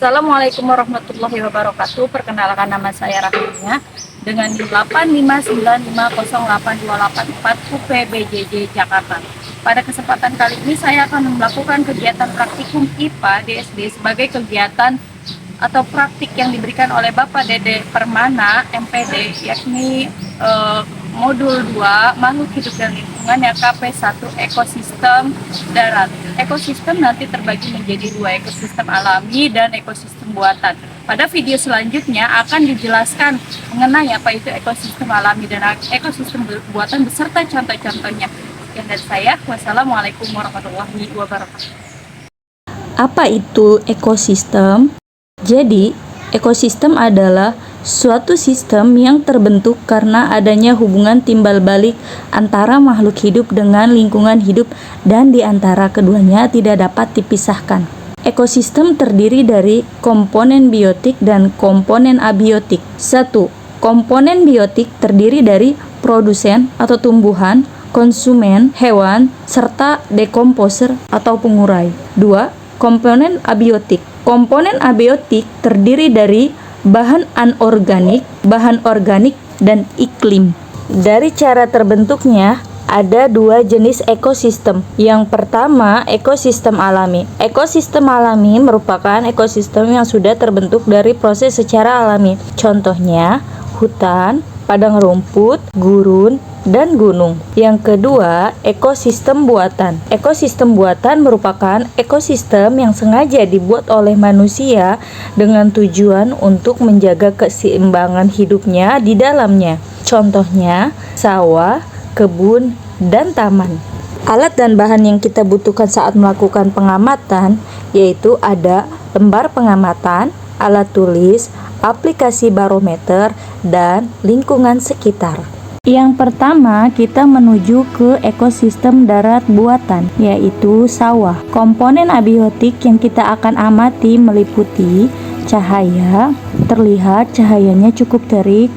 Assalamualaikum warahmatullahi wabarakatuh. Perkenalkan, nama saya Rahimnya dengan NIM 859508284 UPBJJ Jakarta. Pada kesempatan kali ini saya akan melakukan kegiatan praktikum IPA di SD sebagai kegiatan atau praktik yang diberikan oleh Bapak Dede Permana MPD, yakni modul 2 makhluk hidup dan lingkungan, yang KP1 ekosistem darat. Ekosistem nanti terbagi menjadi 2, ekosistem alami dan ekosistem buatan. Pada video selanjutnya akan dijelaskan mengenai apa itu ekosistem alami dan ekosistem buatan beserta contoh-contohnya. Sekian dari saya. Wassalamualaikum warahmatullahi wabarakatuh. Apa itu ekosistem? Jadi, ekosistem adalah suatu sistem yang terbentuk karena adanya hubungan timbal balik antara makhluk hidup dengan lingkungan hidup dan di antara keduanya tidak dapat dipisahkan. Ekosistem terdiri dari komponen biotik dan komponen abiotik. 1. Komponen biotik terdiri dari produsen atau tumbuhan, konsumen, hewan, serta dekomposer atau pengurai. 2. Komponen abiotik. Komponen abiotik terdiri dari bahan anorganik, bahan organik, dan iklim. Dari cara terbentuknya, ada 2 jenis ekosistem. Yang pertama, ekosistem alami. Ekosistem alami merupakan ekosistem yang sudah terbentuk dari proses secara alami. Contohnya, hutan, padang rumput, gurun, dan gunung. Yang kedua, ekosistem buatan. Ekosistem buatan merupakan ekosistem yang sengaja dibuat oleh manusia dengan tujuan untuk menjaga keseimbangan hidupnya di dalamnya. Contohnya, sawah, kebun, dan taman. Alat dan bahan yang kita butuhkan saat melakukan pengamatan yaitu ada lembar pengamatan, alat tulis, aplikasi barometer, dan lingkungan sekitar. Yang pertama, kita menuju ke ekosistem darat buatan, yaitu sawah. Komponen abiotik yang kita akan amati meliputi cahaya. Terlihat cahayanya cukup terik,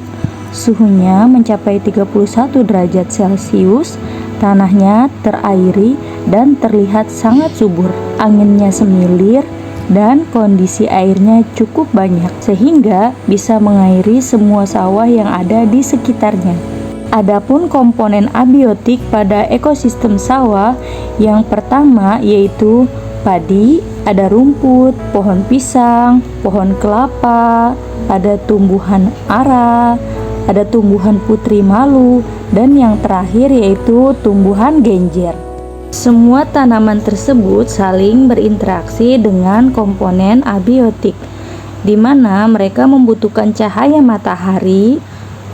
suhunya mencapai 31 derajat Celcius, tanahnya terairi dan terlihat sangat subur, anginnya semilir, dan kondisi airnya cukup banyak sehingga bisa mengairi semua sawah yang ada di sekitarnya. Adapun komponen abiotik pada ekosistem sawah, yang pertama yaitu padi, ada rumput, pohon pisang, pohon kelapa, ada tumbuhan ara, ada tumbuhan putri malu, dan yang terakhir yaitu tumbuhan genjer. Semua tanaman tersebut saling berinteraksi dengan komponen abiotik, di mana mereka membutuhkan cahaya matahari,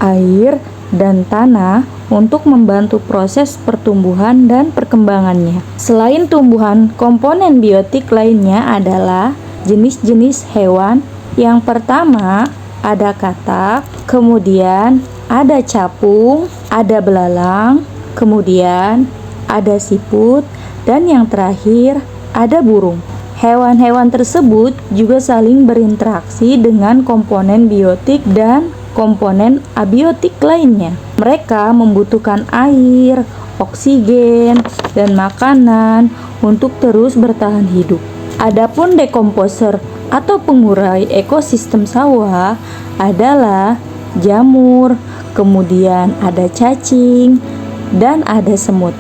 air, dan tanah untuk membantu proses pertumbuhan dan perkembangannya. Selain tumbuhan, komponen biotik lainnya adalah jenis-jenis hewan. Yang pertama ada katak, kemudian ada capung, ada belalang, kemudian ada siput, dan yang terakhir ada burung. Hewan-hewan tersebut juga saling berinteraksi dengan komponen biotik dan komponen abiotik lainnya. Mereka membutuhkan air, oksigen, dan makanan untuk terus bertahan hidup. Adapun dekomposer atau pengurai ekosistem sawah adalah jamur, kemudian ada cacing, dan ada semut.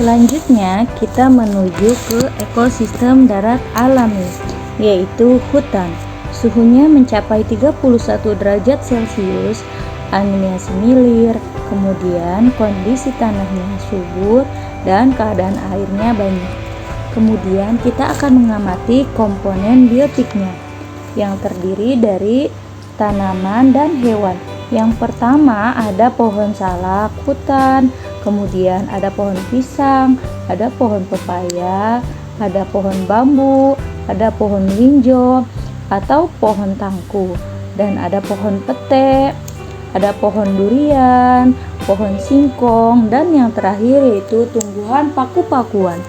Selanjutnya kita menuju ke ekosistem darat alami, yaitu hutan. Suhunya mencapai 31 derajat Celcius, anginnya semilir, kemudian kondisi tanahnya subur dan keadaan airnya banyak. Kemudian kita akan mengamati komponen biotiknya yang terdiri dari tanaman dan hewan. Yang pertama ada pohon salak hutan, kemudian ada pohon pisang, ada pohon pepaya, ada pohon bambu, ada pohon linjo atau pohon tangku, dan ada pohon pete, ada pohon durian, pohon singkong, dan yang terakhir yaitu tumbuhan paku-pakuan.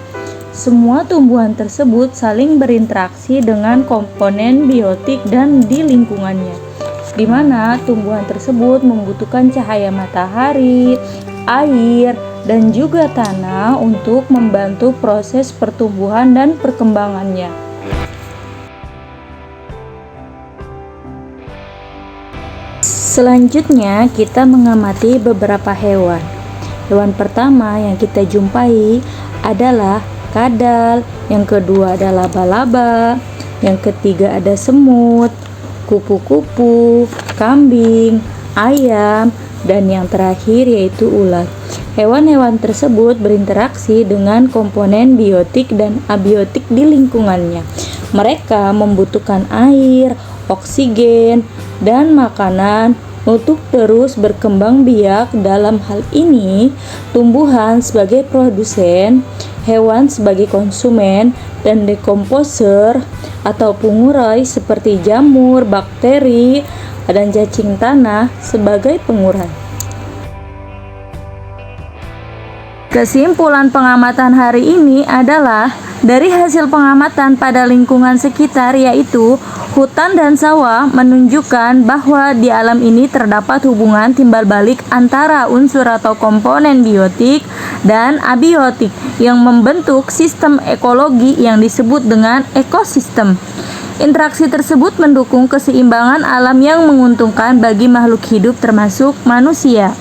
Semua tumbuhan tersebut saling berinteraksi dengan komponen biotik dan di lingkungannya, di mana tumbuhan tersebut membutuhkan cahaya matahari, air, dan juga tanah untuk membantu proses pertumbuhan dan perkembangannya. Selanjutnya, kita mengamati beberapa hewan. Hewan pertama yang kita jumpai adalah kadal, yang kedua ada laba-laba, yang ketiga ada semut, kupu-kupu, kambing, ayam, dan yang terakhir yaitu ulat. Hewan-hewan tersebut berinteraksi dengan komponen biotik dan abiotik di lingkungannya. Mereka membutuhkan air, oksigen, dan makanan untuk terus berkembang biak. Dalam hal ini, tumbuhan sebagai produsen, hewan sebagai konsumen, dan dekomposer atau pengurai seperti jamur, bakteri, dan cacing tanah sebagai pengurai. Kesimpulan pengamatan hari ini adalah dari hasil pengamatan pada lingkungan sekitar, yaitu hutan dan sawah, menunjukkan bahwa di alam ini terdapat hubungan timbal balik antara unsur atau komponen biotik dan abiotik yang membentuk sistem ekologi yang disebut dengan ekosistem. Interaksi tersebut mendukung keseimbangan alam yang menguntungkan bagi makhluk hidup termasuk manusia.